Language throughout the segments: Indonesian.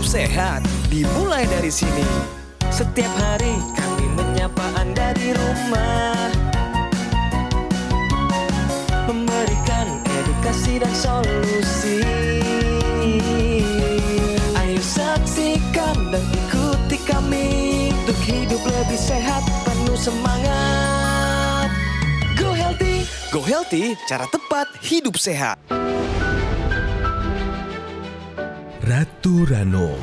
hidup sehat dimulai dari sini. Setiap hari kami menyapa Anda di rumah, memberikan edukasi dan solusi. Ayo saksikan dan ikuti kami untuk hidup lebih sehat, penuh semangat. Go Healthy, Go Healthy, cara tepat hidup sehat. Ratu Rano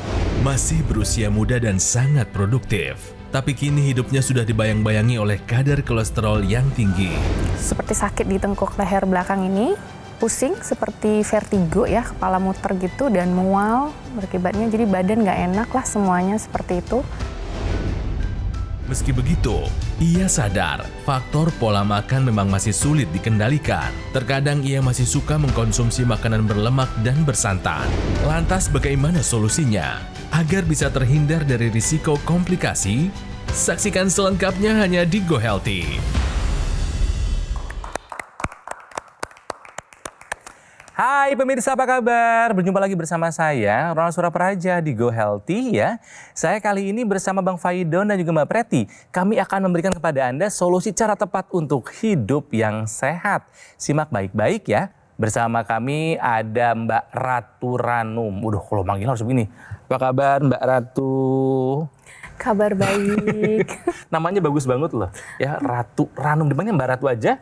masih berusia muda dan sangat produktif. Tapi kini hidupnya sudah dibayang-bayangi oleh kadar kolesterol yang tinggi. Seperti sakit di tengkuk leher belakang ini, pusing seperti vertigo ya, kepala muter gitu dan mual berakibatnya. Jadi badan nggak enak lah semuanya seperti itu. Meski begitu, ia sadar faktor pola makan memang masih sulit dikendalikan. Terkadang ia masih suka mengkonsumsi makanan berlemak dan bersantan. Lantas bagaimana solusinya? Agar bisa terhindar dari risiko komplikasi, saksikan selengkapnya hanya di Go Healthy. Hai pemirsa, apa kabar? Berjumpa lagi bersama saya, Ronald Surapraja di Go Healthy ya. Saya kali ini bersama Bang Faidon dan juga Mbak Preti. Kami akan memberikan kepada Anda solusi cara tepat untuk hidup yang sehat. Simak baik-baik ya. Bersama kami ada Mbak Ratu Ranum. Udah kalau manggil harus begini. Apa kabar Mbak Ratu? Kabar baik. Namanya bagus banget loh. Ya, Ratu Ranum. Dipanggil Mbak Ratu aja?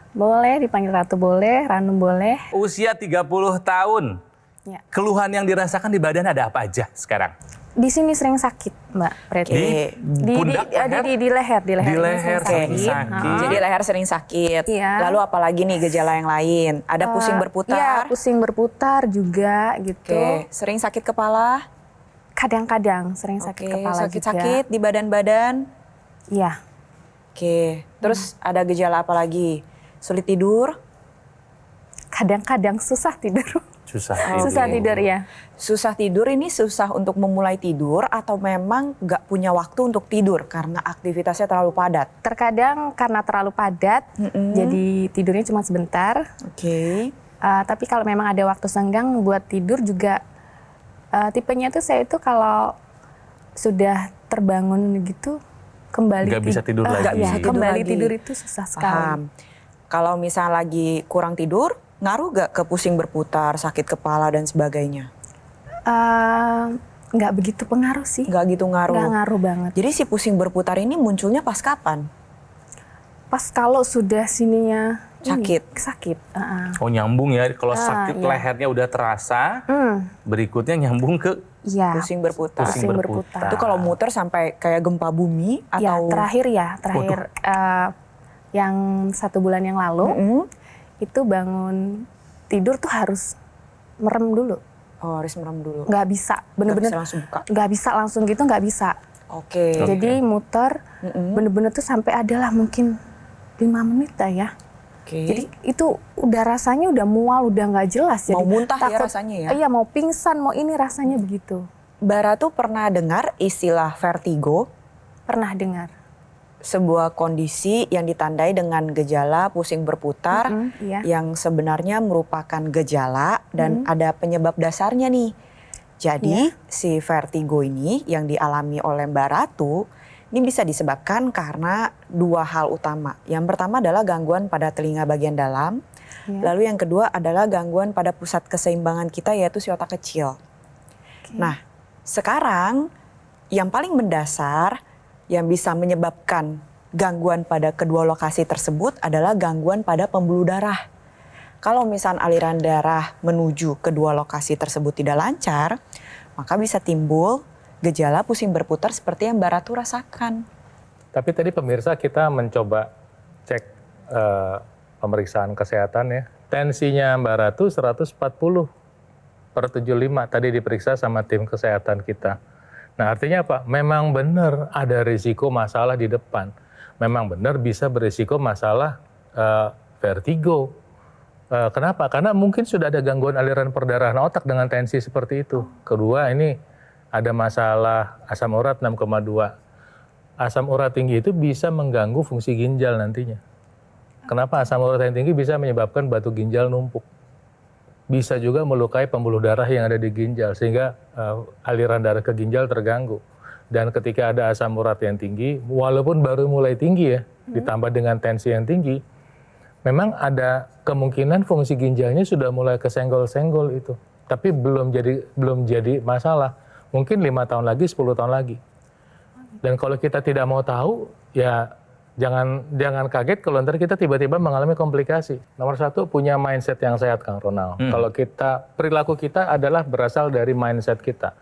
Boleh dipanggil Ratu boleh, Ranum boleh. Usia 30 tahun. Ya. Keluhan yang dirasakan di badan ada apa aja sekarang? Di sini sering sakit, Mbak Preti. Di pundak, leher? Di leher. Di leher sering sakit. sakit. Jadi leher sering sakit. Iya. Lalu apalagi nih gejala yang lain? Ada pusing Iya, berputar? pusing berputar juga gitu. Oke. Sering sakit kepala? Kadang-kadang sering sakit Oke. kepala Sakit-sakit di badan-badan? juga. Iya. Oke. Terus ada gejala apa lagi? Sulit tidur? Kadang-kadang susah tidur. Susah Susah tidur ya. Susah tidur ini susah untuk memulai tidur atau memang nggak punya waktu untuk tidur karena aktivitasnya terlalu padat? Terkadang karena terlalu padat, jadi tidurnya cuma sebentar. Oke. Tapi kalau memang ada waktu senggang buat tidur juga, tipenya tuh saya itu kalau sudah terbangun gitu kembali Nggak bisa tidur lagi. Nggak bisa tidur kembali lagi. tidur itu susah sekali. Paham. Kalau misalnya lagi kurang tidur, ngaruh gak ke pusing berputar, sakit kepala dan sebagainya? Nggak begitu pengaruh sih. Nggak gitu ngaruh? Nggak ngaruh banget. Jadi si pusing berputar ini munculnya pas kapan? Pas kalau sudah sininya Sakit? Sakit. Oh nyambung ya, kalau sakit iya. lehernya udah terasa, berikutnya nyambung ke Iya. Pusing berputar. pusing berputar. Itu kalau muter sampai kayak gempa bumi Ya, atau? terakhir yang 1 bulan yang lalu, itu bangun tidur tuh harus merem dulu. Oh, harus merem dulu. Nggak bisa, bener-bener Nggak bisa langsung buka. nggak bisa langsung gitu, nggak bisa. Oke. Jadi muter, bener-bener tuh sampai adalah mungkin 5 menit lah ya. Oke. Jadi itu udah rasanya udah mual, udah nggak jelas. Mau Jadi muntah ya rasanya ya? Iya, mau pingsan, mau ini rasanya begitu. Mbak Ratu pernah dengar istilah vertigo? Pernah dengar? Sebuah kondisi yang ditandai dengan gejala pusing berputar Iya. yang sebenarnya merupakan gejala dan ada penyebab dasarnya nih. Jadi si vertigo ini yang dialami oleh Mbak Ratu ini bisa disebabkan karena 2 hal utama. Yang pertama adalah gangguan pada telinga bagian dalam. Lalu yang kedua adalah gangguan pada pusat keseimbangan kita yaitu si otak kecil. Nah, sekarang yang paling mendasar yang bisa menyebabkan gangguan pada kedua lokasi tersebut adalah gangguan pada pembuluh darah. Kalau misalnya aliran darah menuju kedua lokasi tersebut tidak lancar, maka bisa timbul gejala pusing berputar seperti yang Mbak Ratu rasakan. Tapi tadi pemirsa kita mencoba cek pemeriksaan kesehatan ya. Tensinya Mbak Ratu 140/75 tadi diperiksa sama tim kesehatan kita. Nah artinya apa? Memang benar ada risiko masalah di depan. Memang benar bisa berisiko masalah vertigo. Kenapa? Karena mungkin sudah ada gangguan aliran perdarahan otak dengan tensi seperti itu. Kedua ini ada masalah asam urat 6,2. Asam urat tinggi itu bisa mengganggu fungsi ginjal nantinya. Kenapa asam urat yang tinggi bisa menyebabkan batu ginjal numpuk. bisa juga melukai pembuluh darah yang ada di ginjal sehingga aliran darah ke ginjal terganggu. Dan ketika ada asam urat yang tinggi, walaupun baru mulai tinggi ya, ditambah dengan tensi yang tinggi, memang ada kemungkinan fungsi ginjalnya sudah mulai kesenggol-senggol itu. Tapi belum jadi masalah. Mungkin 5 tahun lagi, 10 tahun lagi. Dan kalau kita tidak mau tahu, ya jangan kaget kalau ntar kita tiba-tiba mengalami komplikasi. Nomor 1, punya mindset yang sehat, Kang Ronald. Kalau perilaku kita adalah berasal dari mindset kita.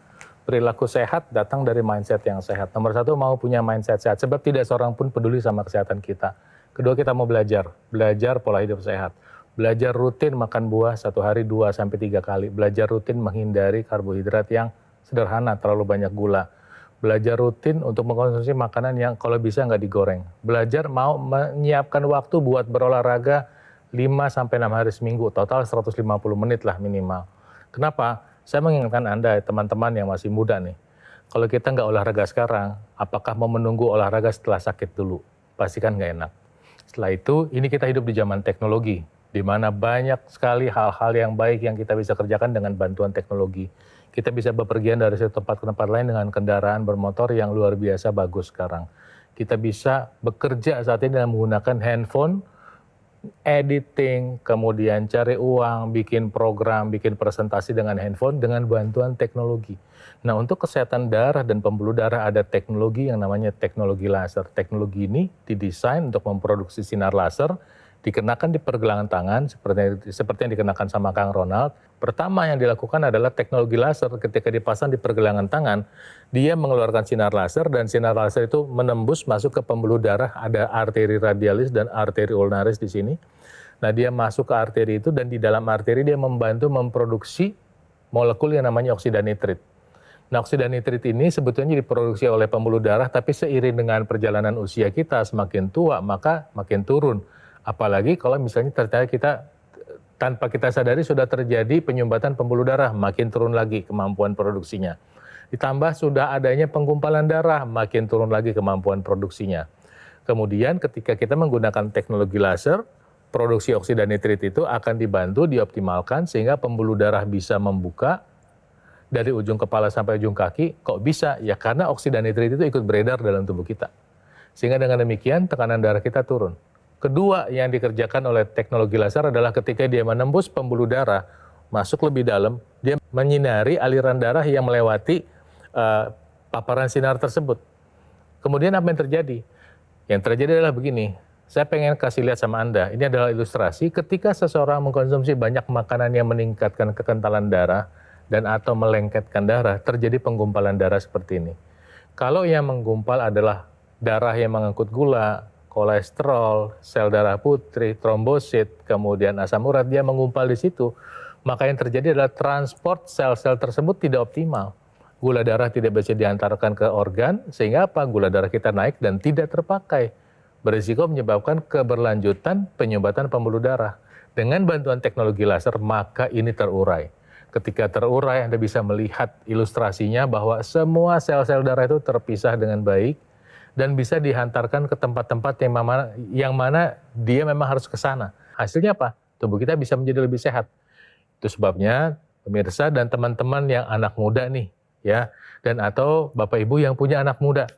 Perilaku sehat datang dari mindset yang sehat. Nomor 1, mau punya mindset sehat. Sebab tidak seorang pun peduli sama kesehatan kita. Kedua, kita mau belajar pola hidup sehat. Belajar rutin makan buah 1 hari 2-3 kali. Belajar rutin menghindari karbohidrat yang sederhana, terlalu banyak gula. Belajar rutin untuk mengkonsumsi makanan yang kalau bisa nggak digoreng. Belajar mau menyiapkan waktu buat berolahraga 5-6 hari seminggu. Total 150 menit lah minimal. Kenapa? Saya mengingatkan Anda, teman-teman yang masih muda nih. Kalau kita nggak olahraga sekarang, apakah mau menunggu olahraga setelah sakit dulu? Pastikan nggak enak. Setelah itu, ini kita hidup di zaman teknologi, di mana banyak sekali hal-hal yang baik yang kita bisa kerjakan dengan bantuan teknologi. Kita bisa bepergian dari satu tempat ke tempat lain dengan kendaraan bermotor yang luar biasa bagus sekarang. Kita bisa bekerja saat ini dengan menggunakan handphone, editing, kemudian cari uang, bikin program, bikin presentasi dengan handphone dengan bantuan teknologi. Nah, untuk kesehatan darah dan pembuluh darah ada teknologi yang namanya teknologi laser. Teknologi ini didesain untuk memproduksi sinar laser, dikenakan di pergelangan tangan seperti yang dikenakan sama Kang Ronald. Pertama yang dilakukan adalah teknologi laser ketika dipasang di pergelangan tangan, dia mengeluarkan sinar laser dan sinar laser itu menembus masuk ke pembuluh darah, ada arteri radialis dan arteri ulnaris di sini. Nah, dia masuk ke arteri itu dan di dalam arteri dia membantu memproduksi molekul yang namanya oksida nitrit. Nah, oksida nitrit ini sebetulnya diproduksi oleh pembuluh darah, tapi seiring dengan perjalanan usia kita semakin tua maka makin turun. Apalagi kalau misalnya ternyata kita tanpa kita sadari sudah terjadi penyumbatan pembuluh darah, makin turun lagi kemampuan produksinya. Ditambah sudah adanya penggumpalan darah, makin turun lagi kemampuan produksinya. Kemudian ketika kita menggunakan teknologi laser, produksi oksida nitrit itu akan dibantu dioptimalkan sehingga pembuluh darah bisa membuka dari ujung kepala sampai ujung kaki. Kok bisa? Ya karena oksida nitrit itu ikut beredar dalam tubuh kita. Sehingga dengan demikian tekanan darah kita turun. Kedua yang dikerjakan oleh teknologi laser adalah ketika dia menembus pembuluh darah, masuk lebih dalam, dia menyinari aliran darah yang melewati paparan sinar tersebut. Kemudian apa yang terjadi? Yang terjadi adalah begini, saya pengen kasih lihat sama Anda, ini adalah ilustrasi ketika seseorang mengkonsumsi banyak makanan yang meningkatkan kekentalan darah dan atau melengketkan darah, terjadi penggumpalan darah seperti ini. Kalau yang menggumpal adalah darah yang mengangkut gula, kolesterol, sel darah putih, trombosit, kemudian asam urat, dia mengumpal di situ, maka yang terjadi adalah transport sel-sel tersebut tidak optimal. Gula darah tidak bisa diantarkan ke organ, sehingga apa? Gula darah kita naik dan tidak terpakai. Berisiko menyebabkan keberlanjutan penyumbatan pembuluh darah. Dengan bantuan teknologi laser, maka ini terurai. Ketika terurai, Anda bisa melihat ilustrasinya bahwa semua sel-sel darah itu terpisah dengan baik, dan bisa dihantarkan ke tempat-tempat yang mana dia memang harus ke sana. Hasilnya apa? Tubuh kita bisa menjadi lebih sehat. Itu sebabnya pemirsa dan teman-teman yang anak muda nih, ya, dan atau Bapak Ibu yang punya anak muda,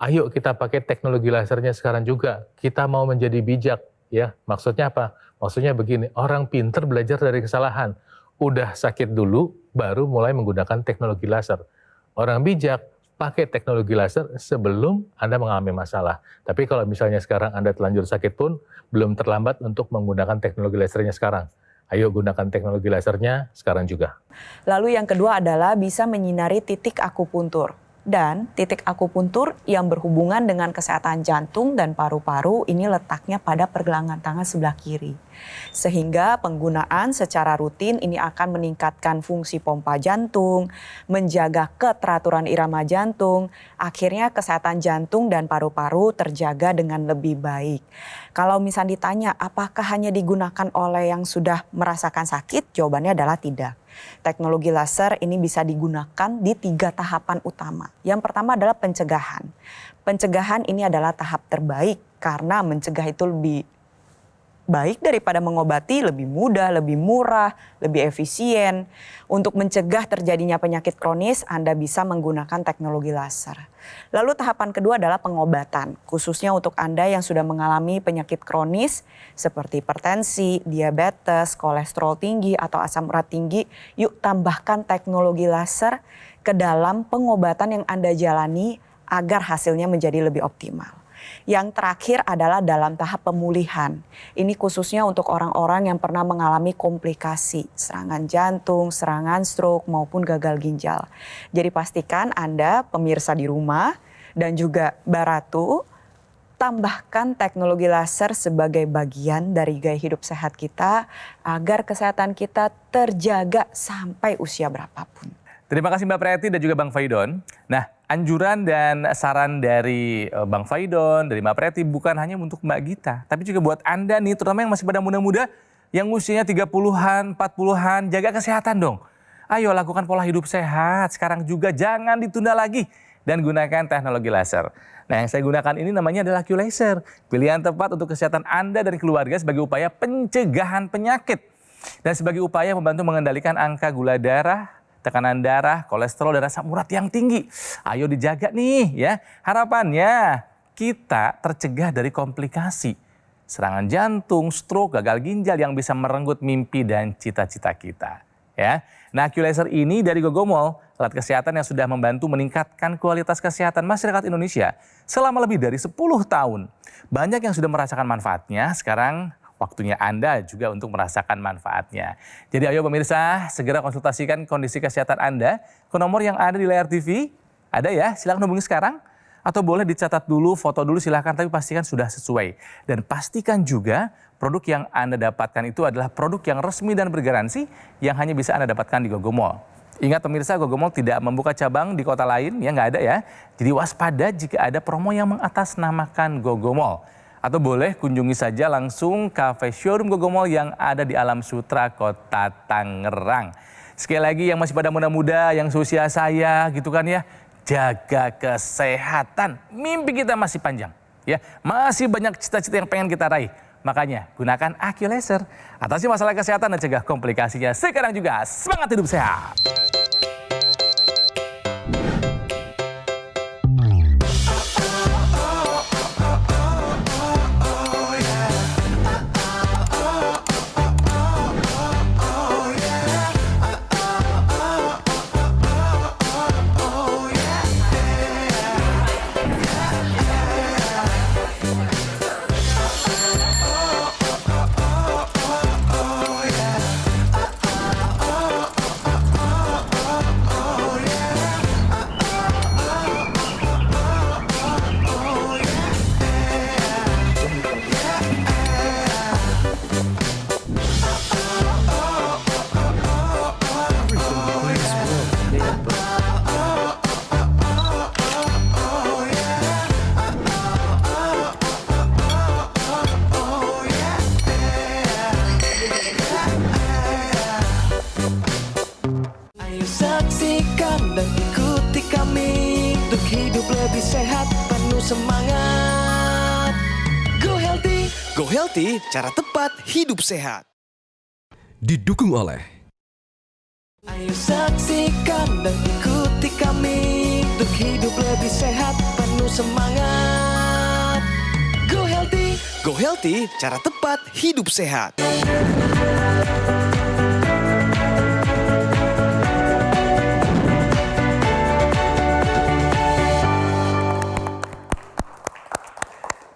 ayo kita pakai teknologi lasernya sekarang juga. Kita mau menjadi bijak, ya. Maksudnya apa? Maksudnya begini, orang pinter belajar dari kesalahan. Udah sakit dulu, baru mulai menggunakan teknologi laser. Orang bijak pakai teknologi laser sebelum Anda mengalami masalah. Tapi kalau misalnya sekarang Anda telanjur sakit pun, belum terlambat untuk menggunakan teknologi lasernya sekarang. Ayo gunakan teknologi lasernya sekarang juga. Lalu yang kedua adalah bisa menyinari titik akupuntur. Dan titik akupuntur yang berhubungan dengan kesehatan jantung dan paru-paru ini letaknya pada pergelangan tangan sebelah kiri. Sehingga penggunaan secara rutin ini akan meningkatkan fungsi pompa jantung, menjaga keteraturan irama jantung, akhirnya kesehatan jantung dan paru-paru terjaga dengan lebih baik. Kalau misalnya ditanya apakah hanya digunakan oleh yang sudah merasakan sakit, jawabannya adalah tidak. Teknologi laser ini bisa digunakan di 3 tahapan utama. Yang pertama adalah pencegahan. Pencegahan ini adalah tahap terbaik karena mencegah itu lebih baik daripada mengobati, lebih mudah, lebih murah, lebih efisien. Untuk mencegah terjadinya penyakit kronis, Anda bisa menggunakan teknologi laser. Lalu tahapan kedua adalah pengobatan, khususnya untuk Anda yang sudah mengalami penyakit kronis seperti hipertensi, diabetes, kolesterol tinggi, atau asam urat tinggi. Yuk tambahkan teknologi laser ke dalam pengobatan yang Anda jalani agar hasilnya menjadi lebih optimal. Yang terakhir adalah dalam tahap pemulihan. Ini khususnya untuk orang-orang yang pernah mengalami komplikasi, serangan jantung, serangan stroke, maupun gagal ginjal. Jadi pastikan Anda, pemirsa di rumah, dan juga Mbak Ratu, tambahkan teknologi laser sebagai bagian dari gaya hidup sehat kita agar kesehatan kita terjaga sampai usia berapapun. Terima kasih Mbak Preti dan juga Bang Faidon. Nah, anjuran dan saran dari Bang Faidon, dari Mbak Preti bukan hanya untuk Mbak Gita, tapi juga buat Anda nih, terutama yang masih pada muda-muda, yang usianya 30-an, 40-an, jaga kesehatan dong. Ayo lakukan pola hidup sehat, sekarang juga jangan ditunda lagi dan gunakan teknologi laser. Nah, yang saya gunakan ini namanya adalah Q-Laser, pilihan tepat untuk kesehatan Anda dan keluarga sebagai upaya pencegahan penyakit dan sebagai upaya membantu mengendalikan angka gula darah, tekanan darah, kolesterol, dan asam urat yang tinggi. Ayo dijaga nih ya. Harapannya kita tercegah dari komplikasi serangan jantung, stroke, gagal ginjal yang bisa merenggut mimpi dan cita-cita kita. Ya. Nah, Q-Laser ini dari Gogomol, alat kesehatan yang sudah membantu meningkatkan kualitas kesehatan masyarakat Indonesia selama lebih dari 10 tahun. Banyak yang sudah merasakan manfaatnya, sekarang waktunya Anda juga untuk merasakan manfaatnya. Jadi ayo pemirsa, segera konsultasikan kondisi kesehatan Anda ke nomor yang ada di layar TV. Ada ya, silakan hubungi sekarang. Atau boleh dicatat dulu, foto dulu silahkan, tapi pastikan sudah sesuai. Dan pastikan juga produk yang Anda dapatkan itu adalah produk yang resmi dan bergaransi yang hanya bisa Anda dapatkan di Gogomol. Ingat pemirsa, Gogomol tidak membuka cabang di kota lain, ya nggak ada ya. Jadi waspada jika ada promo yang mengatasnamakan Gogomol. Atau boleh kunjungi saja langsung cafe showroom Gogomol yang ada di Alam Sutra, Kota Tangerang. Sekali lagi yang masih pada muda-muda, yang seusia saya gitu kan ya, jaga kesehatan. Mimpi kita masih panjang ya, masih banyak cita-cita yang pengen kita raih. Makanya gunakan Q-Laser. Atasi masalah kesehatan dan cegah komplikasinya. Sekarang juga semangat hidup sehat. dan ikuti kami untuk hidup lebih sehat, penuh semangat. Go Healthy, cara tepat hidup sehat. Didukung oleh Ayo saksikan dan ikuti kami untuk hidup lebih sehat, penuh semangat. Go Healthy, cara tepat hidup sehat.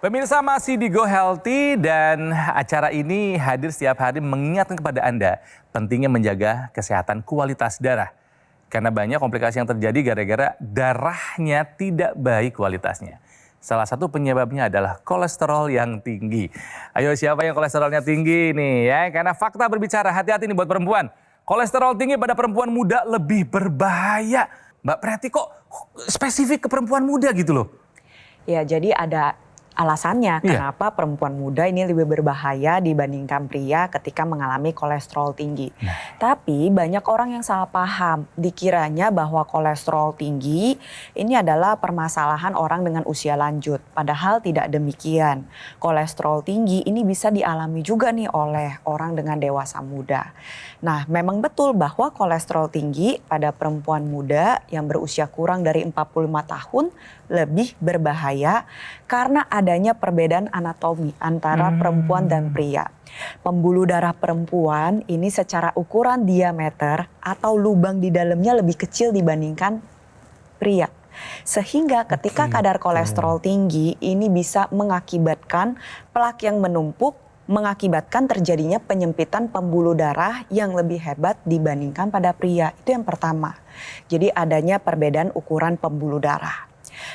Pemirsa masih di Go Healthy dan acara ini hadir setiap hari mengingatkan kepada Anda pentingnya menjaga kesehatan kualitas darah. Karena banyak komplikasi yang terjadi gara-gara darahnya tidak baik kualitasnya. Salah satu penyebabnya adalah kolesterol yang tinggi. Ayo siapa yang kolesterolnya tinggi nih ya? Karena fakta berbicara, hati-hati nih buat perempuan. Kolesterol tinggi pada perempuan muda lebih berbahaya. Mbak Preti kok spesifik ke perempuan muda gitu loh? Ya, jadi ada alasannya Iya. kenapa perempuan muda ini lebih berbahaya dibandingkan pria ketika mengalami kolesterol tinggi. Tapi banyak orang yang salah paham, dikiranya bahwa kolesterol tinggi ini adalah permasalahan orang dengan usia lanjut. Padahal tidak demikian. Kolesterol tinggi ini bisa dialami juga nih oleh orang dengan dewasa muda. Nah, memang betul bahwa kolesterol tinggi pada perempuan muda yang berusia kurang dari 45 tahun lebih berbahaya karena adanya perbedaan anatomi antara perempuan dan pria. Pembuluh darah perempuan ini secara ukuran diameter atau lubang di dalamnya lebih kecil dibandingkan pria. Sehingga ketika kadar kolesterol tinggi ini bisa mengakibatkan plak yang menumpuk, mengakibatkan terjadinya penyempitan pembuluh darah yang lebih hebat dibandingkan pada pria. Itu yang pertama. Jadi adanya perbedaan ukuran pembuluh darah.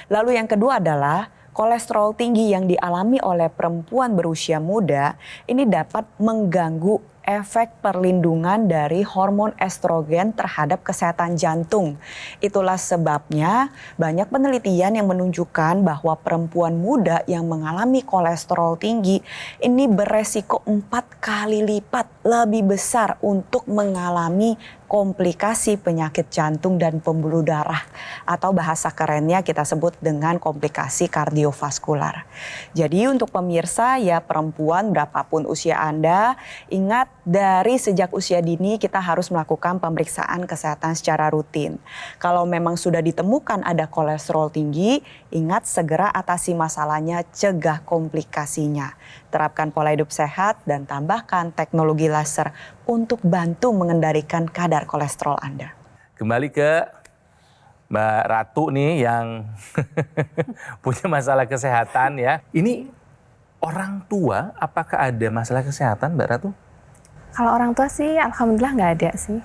Lalu yang kedua adalah kolesterol tinggi yang dialami oleh perempuan berusia muda ini dapat mengganggu efek perlindungan dari hormon estrogen terhadap kesehatan jantung. Itulah sebabnya banyak penelitian yang menunjukkan bahwa perempuan muda yang mengalami kolesterol tinggi ini beresiko 4 kali lipat lebih besar untuk mengalami komplikasi penyakit jantung dan pembuluh darah, atau bahasa kerennya kita sebut dengan komplikasi kardiovaskular. Jadi untuk pemirsa ya perempuan berapapun usia Anda, ingat dari sejak usia dini kita harus melakukan pemeriksaan kesehatan secara rutin. Kalau memang sudah ditemukan ada kolesterol tinggi, ingat segera atasi masalahnya, cegah komplikasinya. Terapkan pola hidup sehat dan tambahkan teknologi laser untuk bantu mengendalikan kadar kolesterol Anda. Kembali ke Mbak Ratu nih yang punya masalah kesehatan ya. Ini orang tua apakah ada masalah kesehatan Mbak Ratu? Kalau orang tua sih alhamdulillah nggak ada sih.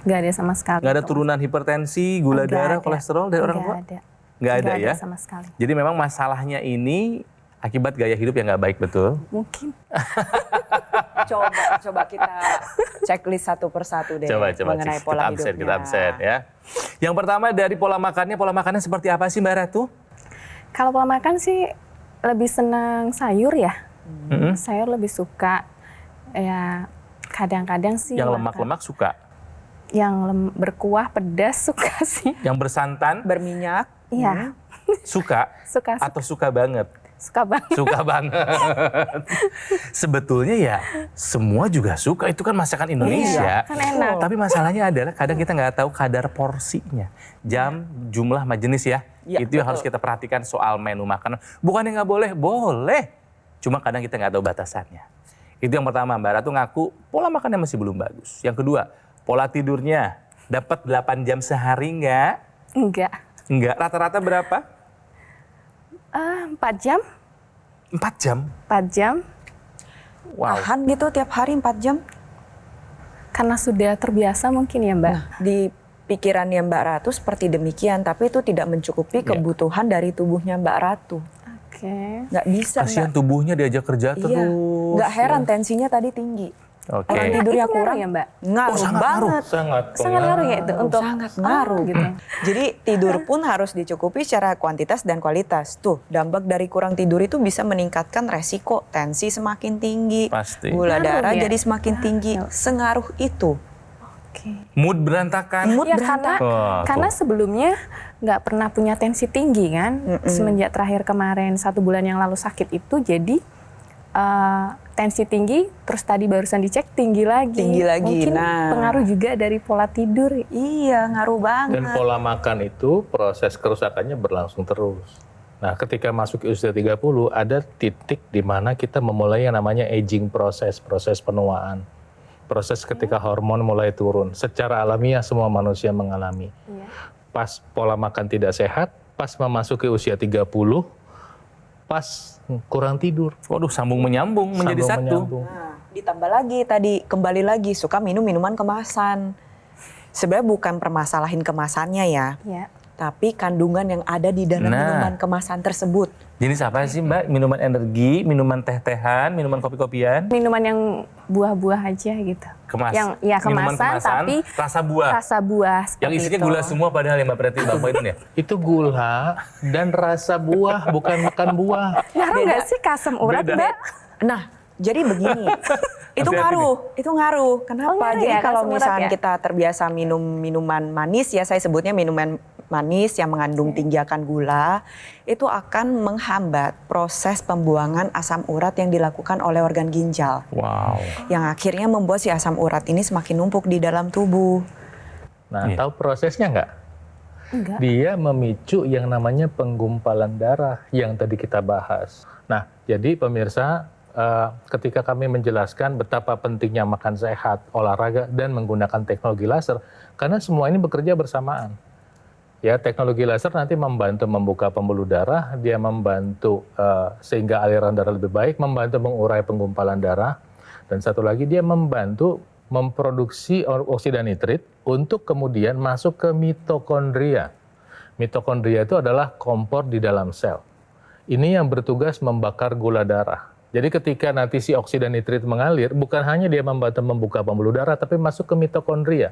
Nggak ada sama sekali. Nggak ada turunan hipertensi, gula Nggak darah, ada. kolesterol dari orang tua? Nggak ada. Nggak ada Nggak ya? sama sekali. Jadi memang masalahnya ini akibat gaya hidup yang nggak baik, betul? Mungkin. Coba kita checklist satu persatu deh mengenai cek. pola Kita hidupnya. absen ya. Yang pertama dari pola makannya seperti apa sih Mbak Ratu? Kalau pola makan sih lebih senang sayur ya. Sayur lebih suka. Ya kadang-kadang sih. Yang makan. lemak-lemak suka? Yang berkuah pedas suka sih. Yang bersantan? Berminyak? Iya. Suka? Suka. Atau suka banget? Suka banget. Suka banget. Sebetulnya ya semua juga suka, itu kan masakan Indonesia. Iya, kan enak. Tapi masalahnya adalah kadang kita nggak tahu kadar porsinya. Jumlah sama jenis ya. Ya, Itu yang harus kita perhatikan soal menu makanan. Bukannya nggak boleh, boleh. Cuma kadang kita nggak tahu batasannya. Itu yang pertama, Mbak Ratu ngaku pola makannya masih belum bagus. Yang kedua, pola tidurnya. Dapat 8 jam sehari nggak? Enggak. Enggak. Rata-rata berapa? 4 jam. 4 jam? 4 jam. Wow. Tahan gitu tiap hari 4 jam? Karena sudah terbiasa mungkin ya Mbak. Di pikirannya Mbak Ratu seperti demikian, tapi itu tidak mencukupi kebutuhan dari tubuhnya Mbak Ratu. Oke. Nggak bisa Kasihan Mbak. tubuhnya diajak kerja terus. Iya, nggak heran Ya. tensinya tadi tinggi. Oke. Orang tidurnya Itu ngaruh kurang ya Mbak? Ngaruh sangat banget. Sangat ngaruh ya itu untuk Sangat ngaruh gitu. Jadi tidur pun harus dicukupi secara kuantitas dan kualitas. Tuh, dampak dari kurang tidur itu bisa meningkatkan resiko tensi semakin tinggi, Pasti. gula Ngaruh darah ya? jadi semakin tinggi. Sengaruh itu. Oke. Mood berantakan. Mood Ya berantakan. karena sebelumnya nggak pernah punya tensi tinggi kan. Semenjak terakhir kemarin 1 bulan yang lalu sakit itu jadi tensi tinggi, terus tadi barusan dicek tinggi lagi. Tinggi lagi, Mungkin nah. pengaruh juga dari pola tidur. Iya, ngaruh banget. Dan pola makan itu proses kerusakannya berlangsung terus. Nah, ketika masuk ke usia 30, ada titik di mana kita memulai yang namanya aging proses penuaan. Proses ketika hormon mulai turun. Secara alamiah semua manusia mengalami. Iya. Pas pola makan tidak sehat, pas memasuki usia 30, pas kurang tidur. Waduh, sambung menyambung menjadi Sambung satu. menyambung. Nah, ditambah lagi tadi, kembali lagi suka minum minuman kemasan. Sebenarnya bukan permasalahin kemasannya ya. Ya. tapi kandungan yang ada di dalam Nah. minuman kemasan tersebut. Jenis apa sih Mbak? Minuman energi, minuman teh-tehan, minuman kopi-kopian? Minuman yang buah-buah aja gitu. Yang ya Minuman kemasan, tapi rasa buah. rasa buah Yang seperti isinya itu. gula semua padahal ya Mbak Preti, Bang Faidun ya? Itu gula dan rasa buah, bukan makan buah. Ngaruh nggak sih kasam urat, Beda. Mbak? Nah, jadi begini, itu ngaruh. Kenapa? Oh, ngaruh Jadi ya, kalau asam urat misalnya ya? kita terbiasa minum minuman manis, ya saya sebutnya minuman manis yang mengandung tinggi akan gula, itu akan menghambat proses pembuangan asam urat yang dilakukan oleh organ ginjal. Wow. Yang akhirnya membuat si asam urat ini semakin numpuk di dalam tubuh. Nah, Iya. tahu prosesnya nggak? Enggak. Dia memicu yang namanya penggumpalan darah yang tadi kita bahas. Nah, jadi pemirsa, ketika kami menjelaskan betapa pentingnya makan sehat, olahraga, dan menggunakan teknologi laser, karena semua ini bekerja bersamaan. Ya, teknologi laser nanti membantu membuka pembuluh darah, dia membantu sehingga aliran darah lebih baik, membantu mengurai penggumpalan darah, dan satu lagi dia membantu memproduksi oksida nitrit untuk kemudian masuk ke mitokondria. Mitokondria itu adalah kompor di dalam sel. Ini yang bertugas membakar gula darah. Jadi ketika nanti si oksida nitrit mengalir, bukan hanya dia membantu membuka pembuluh darah, tapi masuk ke mitokondria.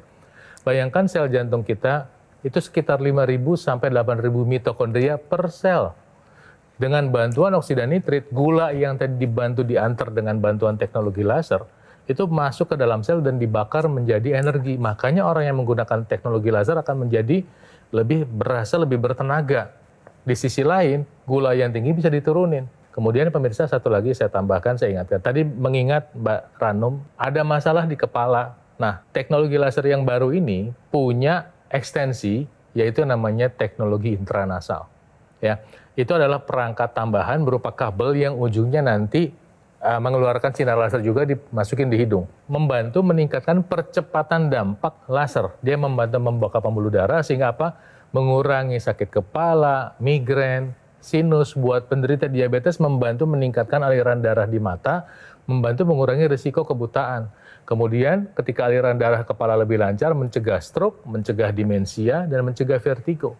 Bayangkan sel jantung kita itu sekitar 5.000 sampai 8.000 mitokondria per sel. Dengan bantuan oksida nitrit, gula yang tadi dibantu diantar dengan bantuan teknologi laser, itu masuk ke dalam sel dan dibakar menjadi energi. Makanya orang yang menggunakan teknologi laser akan menjadi berasa lebih bertenaga. Di sisi lain, gula yang tinggi bisa diturunin. Kemudian pemirsa, satu lagi saya tambahkan, saya ingatkan. Tadi mengingat Mbak Ranum, ada masalah di kepala. Nah, teknologi laser yang baru ini punya ekstensi, yaitu namanya teknologi intranasal. Ya, itu adalah perangkat tambahan berupa kabel yang ujungnya nanti mengeluarkan sinar laser juga dimasukin di hidung. Membantu meningkatkan percepatan dampak laser. Dia membantu membuka pembuluh darah sehingga apa? Mengurangi sakit kepala, migrain, sinus. Buat penderita diabetes membantu meningkatkan aliran darah di mata, membantu mengurangi risiko kebutaan. Kemudian ketika aliran darah kepala lebih lancar, mencegah stroke, mencegah demensia, dan mencegah vertigo.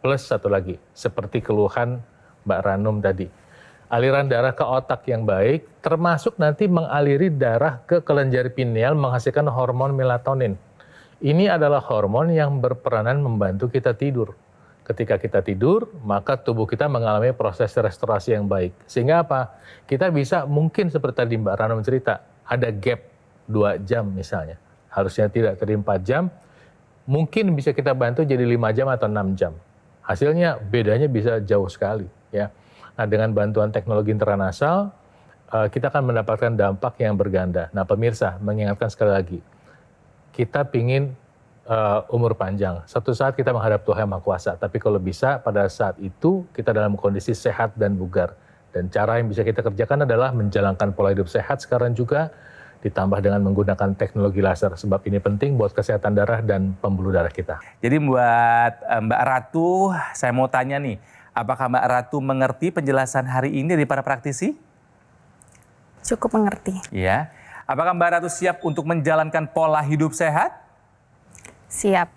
Plus satu lagi, seperti keluhan Mbak Ranum tadi. Aliran darah ke otak yang baik, termasuk nanti mengaliri darah ke kelenjar pineal menghasilkan hormon melatonin. Ini adalah hormon yang berperanan membantu kita tidur. Ketika kita tidur, maka tubuh kita mengalami proses restorasi yang baik. Sehingga apa? Kita bisa mungkin seperti tadi Mbak Ranum cerita, ada gap 2 jam misalnya. Harusnya tidak tadi 4 jam, mungkin bisa kita bantu jadi 5 jam atau 6 jam. Hasilnya bedanya bisa jauh sekali. Ya. Nah, dengan bantuan teknologi intranasal, kita akan mendapatkan dampak yang berganda. Nah, pemirsa, mengingatkan sekali lagi, kita pingin umur panjang. Satu saat kita menghadap Tuhan Yang Maha Kuasa, tapi kalau bisa pada saat itu kita dalam kondisi sehat dan bugar. Dan cara yang bisa kita kerjakan adalah menjalankan pola hidup sehat sekarang juga, ditambah dengan menggunakan teknologi laser. Sebab ini penting buat kesehatan darah dan pembuluh darah kita. Jadi buat Mbak Ratu, saya mau tanya nih, apakah Mbak Ratu mengerti penjelasan hari ini dari para praktisi? Cukup mengerti. Ya. Apakah Mbak Ratu siap untuk menjalankan pola hidup sehat? Siap.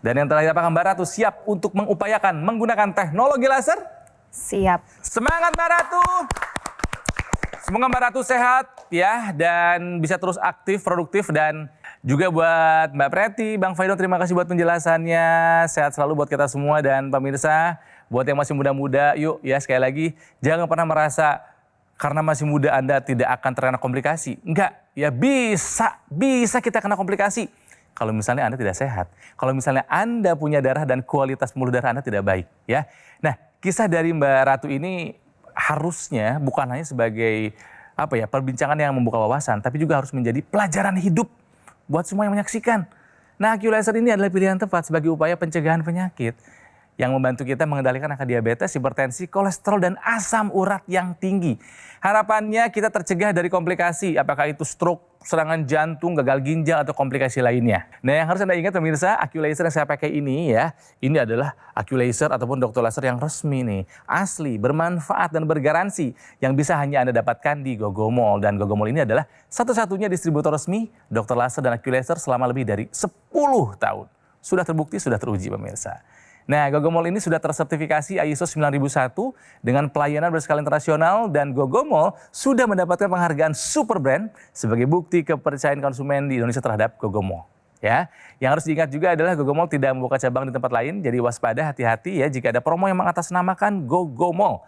Dan yang terakhir, apakah Mbak Ratu siap untuk mengupayakan menggunakan teknologi laser? Siap. Semangat Mbak Ratu! Semoga Mbak Ratu sehat ya dan bisa terus aktif, produktif, dan juga buat Mbak Preti, Bang Faidun, terima kasih buat penjelasannya. Sehat selalu buat kita semua dan pemirsa, buat yang masih muda-muda, yuk ya sekali lagi jangan pernah merasa karena masih muda Anda tidak akan terkena komplikasi. Enggak, ya bisa kita kena komplikasi. Kalau misalnya Anda tidak sehat, kalau misalnya Anda punya darah dan kualitas pembuluh darah Anda tidak baik, ya. Nah, kisah dari Mbak Ratu ini harusnya bukan hanya sebagai perbincangan yang membuka wawasan, tapi juga harus menjadi pelajaran hidup buat semua yang menyaksikan. Nah, AccuLaser ini adalah pilihan tepat sebagai upaya pencegahan penyakit yang membantu kita mengendalikan angka diabetes, hipertensi, kolesterol, dan asam urat yang tinggi. Harapannya kita tercegah dari komplikasi, apakah itu stroke, serangan jantung, gagal ginjal, atau komplikasi lainnya. Nah, yang harus Anda ingat pemirsa, AccuLaser yang saya pakai ini ya, ini adalah AccuLaser ataupun dokter laser yang resmi nih. Asli, bermanfaat, dan bergaransi yang bisa hanya Anda dapatkan di Gogomall. Dan Gogomall ini adalah satu-satunya distributor resmi dokter laser dan AccuLaser selama lebih dari 10 tahun. Sudah terbukti, sudah teruji pemirsa. Nah, Gogomol ini sudah tersertifikasi ISO 9001 dengan pelayanan berskala internasional dan Gogomol sudah mendapatkan penghargaan Super Brand sebagai bukti kepercayaan konsumen di Indonesia terhadap Gogomol. Ya, yang harus diingat juga adalah Gogomol tidak membuka cabang di tempat lain, jadi waspada, hati-hati ya jika ada promo yang mengatasnamakan Gogomol.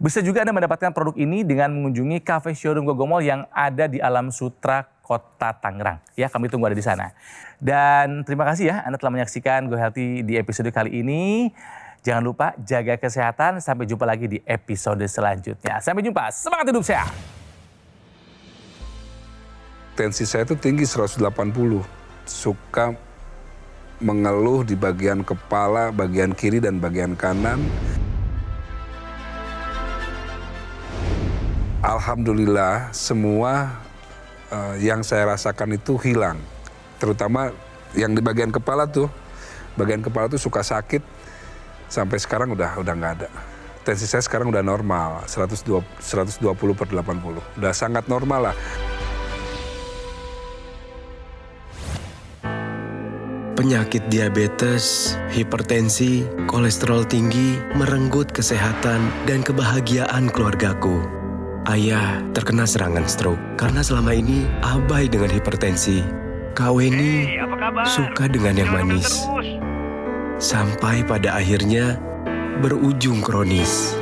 Bisa juga Anda mendapatkan produk ini dengan mengunjungi cafe showroom Gogomol yang ada di Alam Sutra, Kota Tangerang. Ya, kami tunggu ada di sana. Dan terima kasih ya Anda telah menyaksikan Go Healthy di episode kali ini. Jangan lupa jaga kesehatan. Sampai jumpa lagi di episode selanjutnya. Sampai jumpa. Semangat hidup sehat. Tensi saya itu tinggi 180. Suka mengeluh di bagian kepala, bagian kiri dan bagian kanan. Alhamdulillah semua yang saya rasakan itu hilang. Terutama yang di bagian kepala tuh. Bagian kepala tuh suka sakit. Sampai sekarang udah nggak ada. Tensi saya sekarang udah normal, 120/80. Udah sangat normal lah. Penyakit diabetes, hipertensi, kolesterol tinggi merenggut kesehatan dan kebahagiaan keluargaku. Ayah terkena serangan stroke karena selama ini abai dengan hipertensi. Kak Weni suka dengan yang manis. Sampai pada akhirnya berujung kronis.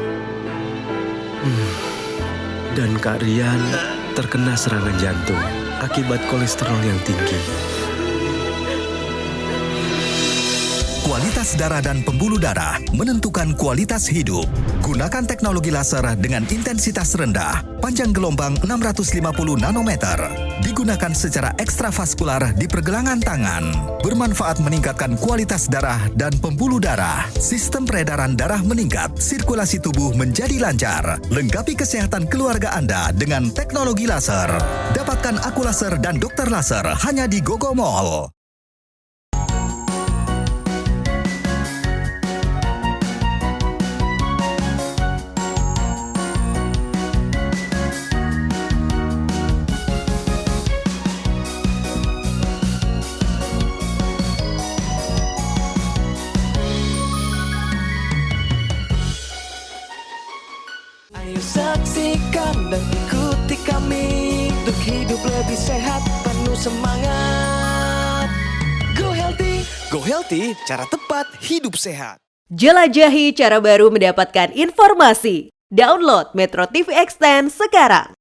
Dan Kak Rian terkena serangan jantung akibat kolesterol yang tinggi. Kualitas darah dan pembuluh darah menentukan kualitas hidup. Gunakan teknologi laser dengan intensitas rendah, panjang gelombang 650 nanometer. Digunakan secara ekstravaskular di pergelangan tangan. Bermanfaat meningkatkan kualitas darah dan pembuluh darah. Sistem peredaran darah meningkat, sirkulasi tubuh menjadi lancar. Lengkapi kesehatan keluarga Anda dengan teknologi laser. Dapatkan aku laser dan dokter laser hanya di Gogomol. Ayo saksikan dan ikuti kami untuk hidup lebih sehat, penuh semangat. Go Healthy. Go Healthy, cara tepat hidup sehat. Jelajahi cara baru mendapatkan informasi. Download Metro TV Extend sekarang.